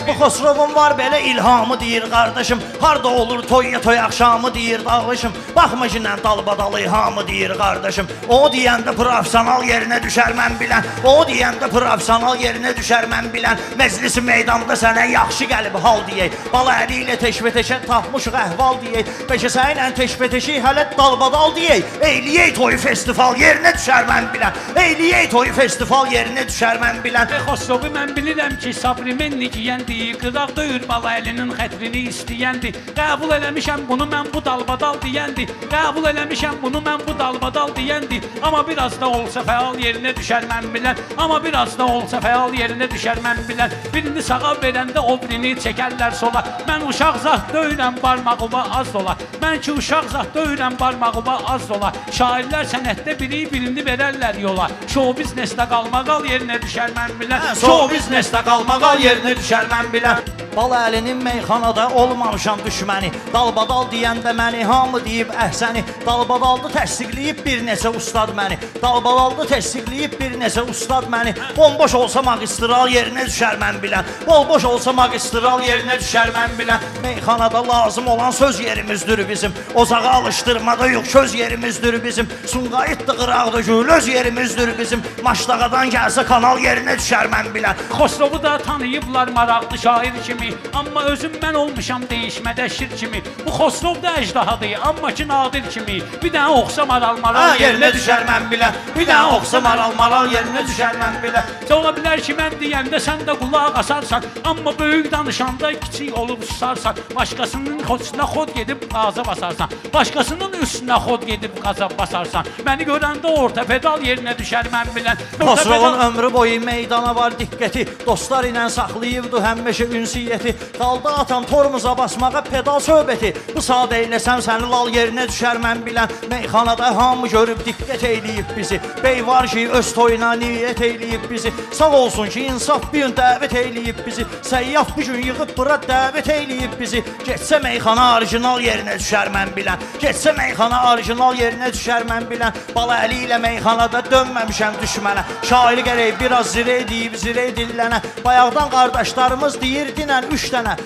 bu Xosrovun var belə ilhamı deyir qardaşım. Harda olur toyya toy axşamı deyir dağışım. Baxma jinən dalbadal ilhamı deyir qardaşım. O deyəndə profesional yerinə düşər mən bilən. O deyəndə profesional yerinə düşər mən bilən. Məclisi meydanda sənə yaxşı gəlib hal deyək. Bala əli ilə teşbətəşə tapmışıq əhval deyək. Beşəsə ilə teşbətəşi hələ dalbadal deyək. Eyliyək toy festival yerinə düşər mən bilən. Eyliyək toy festival yerinə düşər mən bilən. Xosrovu mən bilirəm ki, sabri menni giyəndi. Qıraq döyür bala əlinin xətrini istəyəndi. Qəbul eləmişəm bunu mən bu dalbadal deyəndi. Qəbul eləmişəm bunu mən bu dalbadal deyəndi. Amma biraz da olsa fəal yerinə düşər mən bilən. Amma biraz da olsa fəal yerinə düşər mən bilən. Birini sağa verəndə o birini çəkərlər sola. Mən uşaq zat döyürəm barmağıma az dola. Mən ki uşaq zat döyürəm barmağıma az dola. Şairlər sənətdə birini verərlər yola. Show biznesdə qalmaqal yerinə düşər mən bilən. Show biznesdə qalmaqal yerinə düşər mən bilən. Bala əlinin meyxanada olmamışam düşməni. Dalbadal deyəndə məni hamı deyib əhsəni. Dalbadaldı təsdiqləyib bir neçə ustad məni. Dalbadaldı təsdiqləyib bir neçə ustad məni. Bomboş olsa magistral yerinə düşər mən bilən. Bomboş olsa magistral yerinə düşər mən bilən. Meyxanada lazım olan söz yerimizdir bizim. Ocağa alışdırmada yox söz yerimizdir bizim. Sumqayıtdı qıraqda gül öz yerimizdir bizim. Maşdağadan gəlsə kanal yerinə düşər mən bilən. Xosrovu da tanıyıblar maraqlı şair kimi. Amma özüm mən olmuşam değişmədə şir kimi. Bu Xosrov da əcdahadır, amma ki nadir kimi. Bir dənə oxsa maral yerinə düşər mən bilən. Bir dənə oxsa maral yerinə düşər mən bilən. Ola bilər ki mən deyəndə sən də qulaq asarsan. Amma böyük danışanda kiçik olub susarsan. Başqasının üstünə xod gedib qaza basarsan. Başqasının üstünə xod gedib qaza basarsan. Məni görəndə orta pedal yerinə düşər mən bilən. Xosrovun ömrü boyu meydana var diqqəti. Dostlar ilə saxlayıbdı həmişə ünsiyyəti. Dalda atan tormuza basmağa pedal söhbəti. Bu sadə eləsəm səni lal yerinə düşər mən bilən. Meyxanada hamı görüb diqqət eyləyib bizi. Bey var ki öz toyuna niyyət eyləyib bizi. Sağ olsun ki insaf bir gün dəvət eyləyib bizi. Səyyaf bu gün yığıb bura dəvət eyləyib bizi. Getsə meyxana orijinal yerinə düşər mən bilən. Getsə meyxana orijinal yerinə düşər mən bilən. Bala əli ilə meyxanada dönməmişəm düşmənə. Şairi gərək biraz zirə deyib zirə dillənə. Bayaqdan qardaşlarımız deyir dinən 3 dənə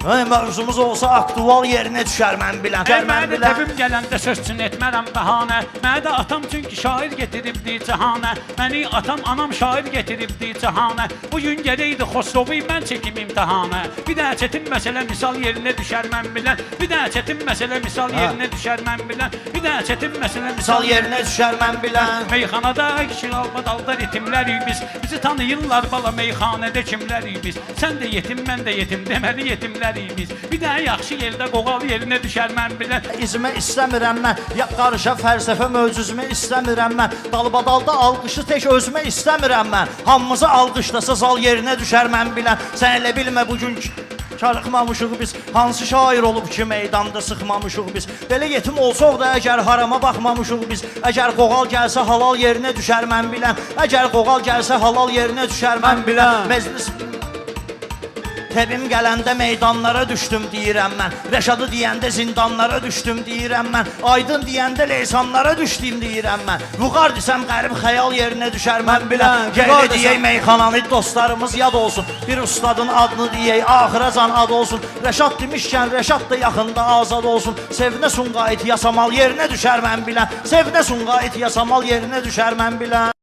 mövzumuz olsa aktual yerinə düşər mən bilən. Mənə də təbim gələndə sözçün etmərəm bəhanə. Mənə də atam çünki şair getiribdi cahanə. Məni atam anam şair getiribdi cahanə. Bugün gərəkdi Xosrovu mən çəkim imtihanə. Bir dənə çətin məsələ misal yerinə düşər mən bilən. Bir dənə çətin məsələ misal yerinə düşər mən bilən. Bir dənə çətin məsələ misal yerinə düşər mən bilən. Meyxanada kişi albadalda ritimlərik biz. Bizi tanıyırlar bala meyxanədə kimlərik biz. Sən də yetim mən də yetim deməli yetimlər. Bir dənə yaxşı yerdə qoğal yerinə düşər mən bilən. İzmə istəmirəm mən, ya qarışa fəlsəfə mövcuzmə istəmirəm mən. Dalbadalda alqışı tək özmə istəmirəm mən. Hamımızı alqışlasa zal yerinə düşər mən bilən. Sən elə bilmə bugün karıxmamışıq biz. Hansı şair olub ki meydanda sıxmamışıq biz. Belə yetim olsaq da əgər harama baxmamışıq biz. Əgər qoğal gəlsə halal yerinə düşər mən bilən. Əgər qoğal gəlsə halal yerinə düşər mən bilən. Məclis təbim gələndə meydanlara düşdüm deyirəm mən. Rəşadı deyəndə zindanlara düşdüm deyirəm mən. Aydın deyəndə leysanlara düşdüm deyirəm mən. Vüqar desəm qərib xəyal yerinə düşər mən bilən. Gələ deyək meyxananı dostlarımız yad olsun. Bir ustadın adını deyək axıracan ad olsun. Rəşad demişkən Rəşad da yaxında azad olsun. Sevinə Sumqayıt yasamal yerinə düşər mən bilən. Sevinə Sumqayıt yasamal yerinə düşər mən bilən.